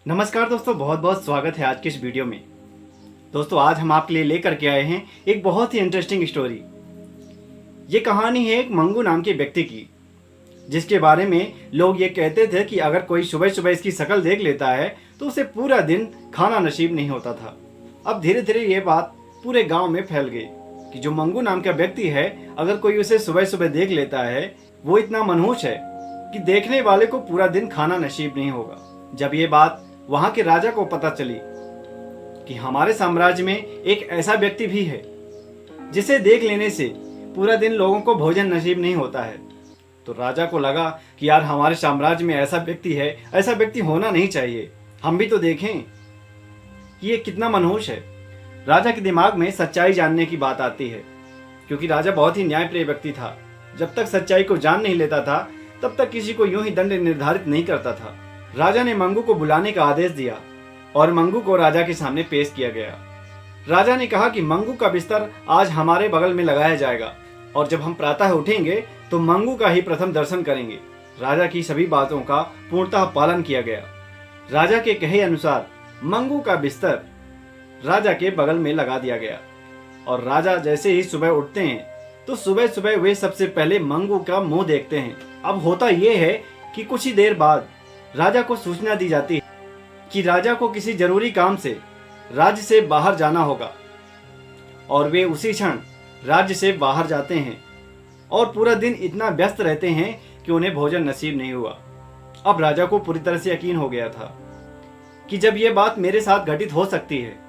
नमस्कार दोस्तों, बहुत बहुत स्वागत है आज के इस वीडियो में। दोस्तों, आज हम आपके लिए लेकर के आए हैं एक बहुत ही इंटरेस्टिंग स्टोरी। ये कहानी है एक मंगू नाम के व्यक्ति की, जिसके बारे में लोग ये कहते थे कि अगर कोई सुबह सुबह इसकी शक्ल देख लेता है तो उसे पूरा दिन खाना नसीब नहीं होता था। अब धीरे धीरे ये बात पूरे गांव में फैल गई कि जो मंगू नाम का व्यक्ति है, अगर कोई उसे सुबह सुबह देख लेता है, वो इतना मनहूस है कि देखने वाले को पूरा दिन खाना नसीब नहीं होगा। जब ये बात वहां के राजा को पता चली कि हमारे साम्राज्य में एक ऐसा व्यक्ति भी है जिसे देख लेने से पूरा दिन लोगों को भोजन नसीब नहीं होता है, तो राजा को लगा कि यार हमारे साम्राज्य में ऐसा व्यक्ति है, ऐसा व्यक्ति होना नहीं चाहिए, हम भी तो देखें कि ये कितना मनहूस है। राजा के दिमाग में सच्चाई जानने की बात आती है, क्योंकि राजा बहुत ही न्यायप्रिय व्यक्ति था। जब तक सच्चाई को जान नहीं लेता था तब तक किसी को यूं ही दंड निर्धारित नहीं करता था। राजा ने मंगू को बुलाने का आदेश दिया और मंगू को राजा के सामने पेश किया गया। राजा ने कहा कि मंगू का बिस्तर आज हमारे बगल में लगाया जाएगा और जब हम प्रातः उठेंगे तो मंगू का ही प्रथम दर्शन करेंगे। राजा की सभी बातों का पूर्णतः पालन किया गया। राजा के कहे अनुसार मंगू का बिस्तर राजा के बगल में लगा दिया गया और राजा जैसे ही सुबह उठते हैं तो सुबह सुबह वे सबसे पहले मंगू का मुंह देखते हैं। अब होता यह है कि कुछ ही देर बाद राजा को सूचना दी जाती है कि राजा को किसी जरूरी काम से राज्य से बाहर जाना होगा और वे उसी क्षण राज्य से बाहर जाते हैं और पूरा दिन इतना व्यस्त रहते हैं कि उन्हें भोजन नसीब नहीं हुआ। अब राजा को पूरी तरह से यकीन हो गया था कि जब यह बात मेरे साथ घटित हो सकती है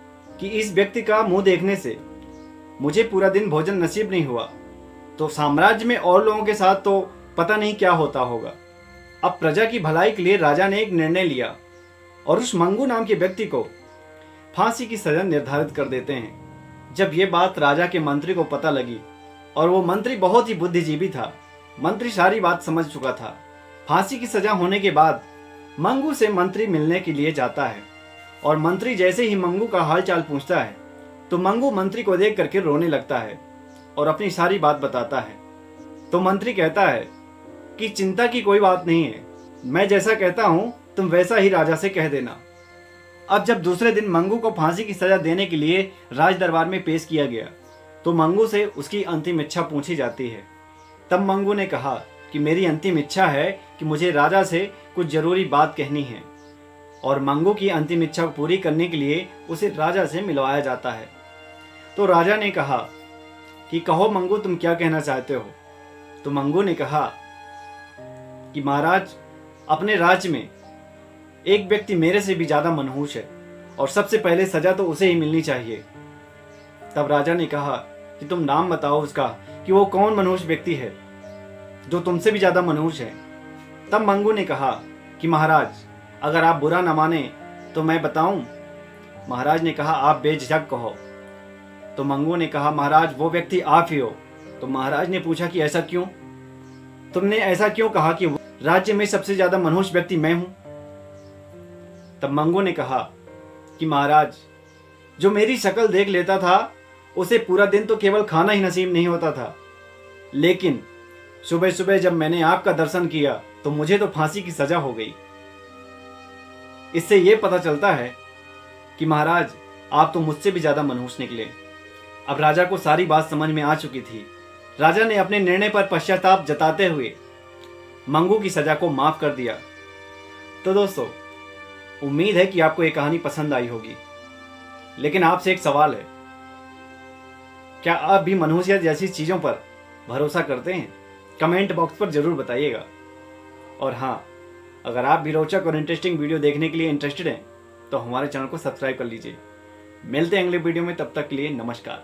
कि इस व्यक्ति का मुंह देखने से मुझे पूरा दिन भोजन नसीब नहीं हुआ, तो साम्राज्य में और लोगों के साथ तो पता नहीं क्या होता होगा। अब प्रजा की भलाई के लिए राजा ने एक निर्णय लिया और उस मंगू नाम के व्यक्ति को फांसी की सजा निर्धारित कर देते हैं। जब ये बात राजा के मंत्री को पता लगी, और वो मंत्री बहुत ही बुद्धिजीवी था, मंत्री सारी बात समझ चुका था। फांसी की सजा होने के बाद मंगू से मंत्री मिलने के लिए जाता है और मंत्री जैसे ही मंगू का हालचाल पूछता है तो मंगू मंत्री को देख करके रोने लगता है और अपनी सारी बात बताता है। तो मंत्री कहता है कि चिंता की कोई बात नहीं है, मैं जैसा कहता हूं तुम वैसा ही राजा से कह देना। अब जब दूसरे दिन मंगू को फांसी की सजा देने के लिए राज दरबार में पेश किया गया तो मंगू से उसकी अंतिम इच्छा पूछी जाती है। तब मंगू ने कहा कि मेरी अंतिम इच्छा है कि मुझे राजा से कुछ जरूरी बात कहनी है, और मंगू की अंतिम इच्छा को पूरी करने के लिए उसे राजा से मिलवाया जाता है। तो राजा ने कहा कि कहो मंगू, तुम क्या कहना चाहते हो। तो मंगू ने कहा कि महाराज, अपने राज्य में एक व्यक्ति मेरे से भी ज्यादा मनहूस है और सबसे पहले सजा तो उसे ही मिलनी चाहिए। तब राजा ने कहा कि तुम नाम बताओ उसका, कि वो कौन मनहूस व्यक्ति है जो तुमसे भी ज्यादा मनहूस है। तब मंगू ने कहा कि महाराज, अगर आप बुरा न माने तो मैं बताऊं। महाराज ने कहा आप बेझिझक कहो। तो मंगू ने कहा महाराज, वो व्यक्ति आप ही हो। तो महाराज ने पूछा कि ऐसा क्यों, तुमने ऐसा क्यों कहा कि राज्य में सबसे ज्यादा मनहूस व्यक्ति मैं हूं। तब मंगू ने कहा कि महाराज, जो मेरी शक्ल देख लेता था उसे पूरा दिन तो केवल खाना ही नसीब नहीं होता था, लेकिन सुबह सुबह जब मैंने आपका दर्शन किया तो मुझे तो फांसी की सजा हो गई। इससे यह पता चलता है कि महाराज, आप तो मुझसे भी ज्यादा मनहूस निकले। अब राजा को सारी बात समझ में आ चुकी थी। राजा ने अपने निर्णय पर पश्चाताप जताते हुए मंगू की सजा को माफ कर दिया। तो दोस्तों, उम्मीद है कि आपको ये कहानी पसंद आई होगी, लेकिन आपसे एक सवाल है, क्या आप भी मनहूसियत जैसी चीजों पर भरोसा करते हैं? कमेंट बॉक्स पर जरूर बताइएगा। और हाँ, अगर आप भी रोचक और इंटरेस्टिंग वीडियो देखने के लिए इंटरेस्टेड हैं तो हमारे चैनल को सब्सक्राइब कर लीजिए। मिलते हैं अगले वीडियो में, तब तक के लिए नमस्कार।